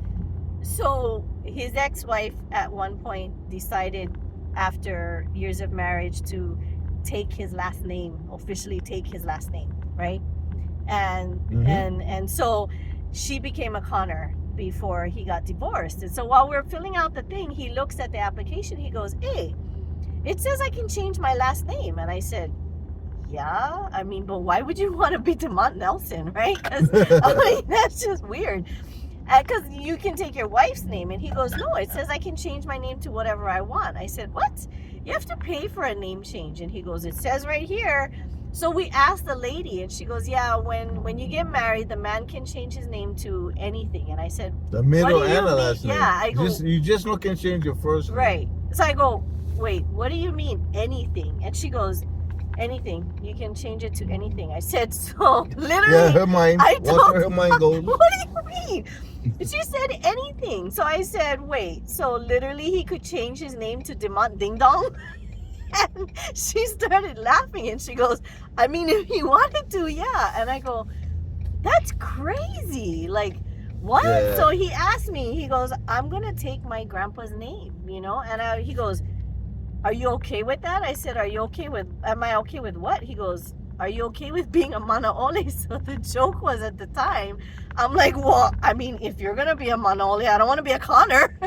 so his ex-wife at one point decided, after years of marriage, to take his last name, officially take his last name, right? And and so she became a Connor before he got divorced. And so while we're filling out the thing, he looks at the application. He goes, "Hey, it says I can change my last name." And I said, "Yeah, I mean, but why would you want to be Demont Nelson, right? Because I mean, that's just weird. Because you can take your wife's name." And he goes, "No, it says I can change my name to whatever I want." I said, "What? You have to pay for a name change?" And he goes, "It says right here." So we asked the lady, and she goes, "Yeah, when you get married, the man can change his name to anything." And I said, the middle "What do you and the mean?" last name. Yeah, I go, you just not can change your first name. right. So I go, "Wait, what do you mean anything?" And she goes, "Anything. You can change it to anything." I said, "So literally." Yeah, her mind. I Watch where her mind goes. What do you mean? She said anything. So I said, "Wait, so literally he could change his name to Demont Ding Dong?" And she started laughing, and she goes, "I mean, if he wanted to, yeah." And I go, "That's crazy. Like, what?" Yeah. So he asked me, he goes, "I'm going to take my grandpa's name, you know?" And he goes, "Are you okay with that?" I said, am I okay with what? He goes, "Are you okay with being a Manaole?" So the joke was, at the time, I'm like, "Well, I mean, if you're going to be a Manaole, I don't want to be a Connor."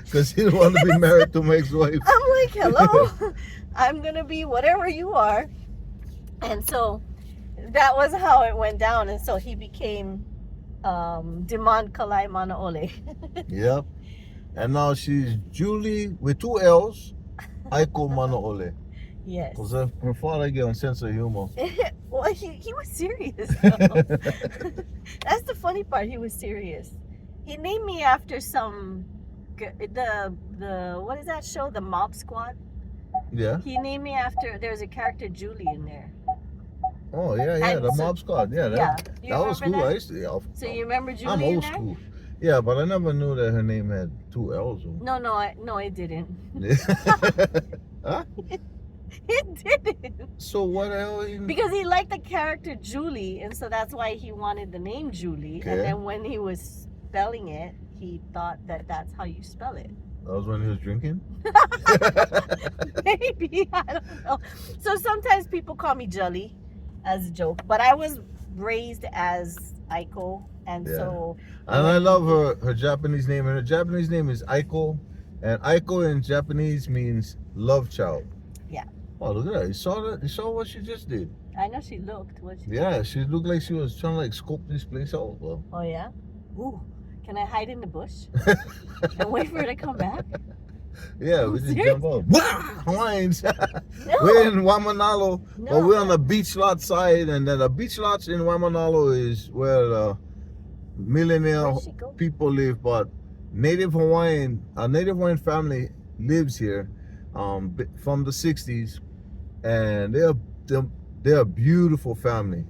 Because he don't want to be married to my ex-wife. I'm like, "Hello, I'm going to be whatever you are." And so that was how it went down. And so he became Demont Kalai Manaole. Yep. And now she's Julie with 2 L's, Aiko Manaole. Yes. Because her father get a sense of humor. Well, he was serious, though. That's the funny part. He was serious. He named me after some the what is that show? The Mob Squad. Yeah. He named me after. There's a character Julie in there. Oh yeah, And the so- Mob Squad. Yeah, Yeah. You that was remember cool. that? I used to. Yeah, So you remember Julie I'm in old there? school. Yeah, but I never knew that her name had 2 L's. No, I didn't. Huh? It didn't. So what the hell? Because he liked the character Julie, and so that's why he wanted the name Julie. Okay. And then when he was spelling it, he thought that that's how you spell it. That was when he was drinking. Maybe, I don't know. So sometimes people call me Jelly as a joke, but I was raised as Aiko, and Yeah. so And I love her Japanese name. And her Japanese name is Aiko. And Aiko in Japanese means love child. Yeah. Oh, look at that. You saw that? You saw what she just did? I know she looked. What? Yeah, she looked like she was trying to like scope this place out. Well, Oh yeah. Ooh, can I hide in the bush and wait for her to come back? yeah, we just jump out. Hawaiians. No. We're in Waimanalo, No. but we're on the beach lot side, and then the beach lots in Waimanalo is where the millionaire Where'd she go? people live. But a Native Hawaiian family lives here, from the '60s, and they're a beautiful family,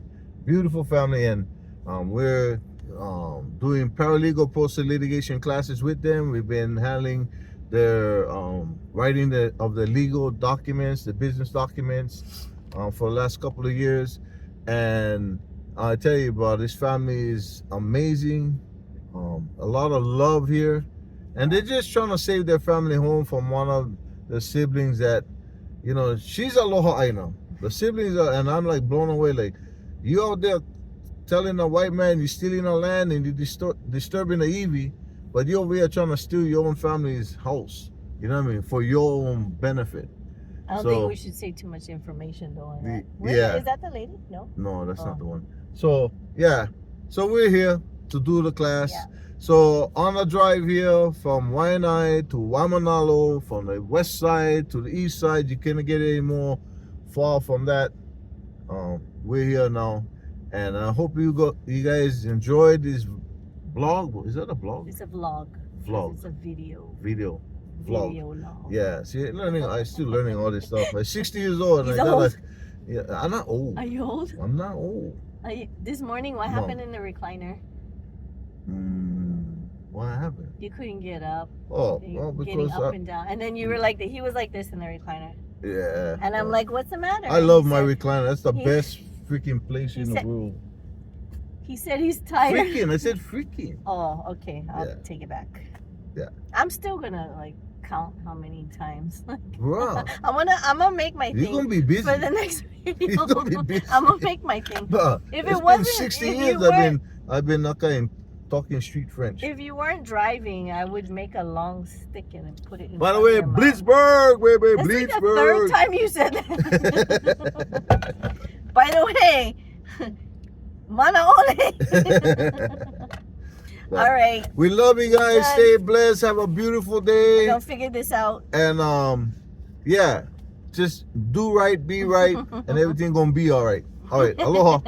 and we're doing paralegal post litigation classes with them. We've been handling their writing of the legal documents, the business documents, for the last couple of years. And I tell you, bro, this family is amazing. A lot of love here, And they're just trying to save their family home from one of the siblings that, you know, she's aloha aina. The siblings are, and I'm like blown away. Like, you out there telling a white man you're stealing our land and you're disturbing the Eevee, but you over here trying to steal your own family's house. You know what I mean? For your own benefit. I don't So- think we should say too much information though on that. Yeah. Is that the lady? No. No, that's Oh. not the one. So yeah, so we're here to do the class. Yeah. So on the drive here from Waianae to Waimanalo, from the west side to the east side, you can't get any more far from that. We're here now, and I hope you guys enjoyed this vlog. Is that a blog? It's a vlog. Vlog. It's a video. Video. Vlog. Video log. Yeah. See, I'm still learning all this stuff. I'm 60 years old. He's and I old. yeah, I'm not old. Are you old? I'm not old. This morning, what No. happened in the recliner? What happened? You couldn't get up. Oh, You well, getting because up and down, and then you were like, he was like this in the recliner, yeah. and I'm like, what's the matter? I And love he my said- recliner. That's the he- best freaking place he in the said- world. He said he's tired. Freaking! I said freaking. Oh, okay. I'll Yeah. take it back. Yeah. I'm still gonna like count how many times. Bro, I'm gonna make my you're thing gonna be busy. for the next video. You're gonna be busy. I'm gonna make my thing. Bruh, If it's it wasn't, been 60 if years you I've been talking street French. If you weren't driving, I would make a long stick and put it in. By the front way, of your mouth. Blitzberg, baby, That's like the third Blitzberg. time you said that. By the way, mana ole. All right, We love you guys. Yes. Stay blessed. Have a beautiful day. we're gonna figure this out. And yeah, just do right, be right, and everything gonna be all right. All right, aloha.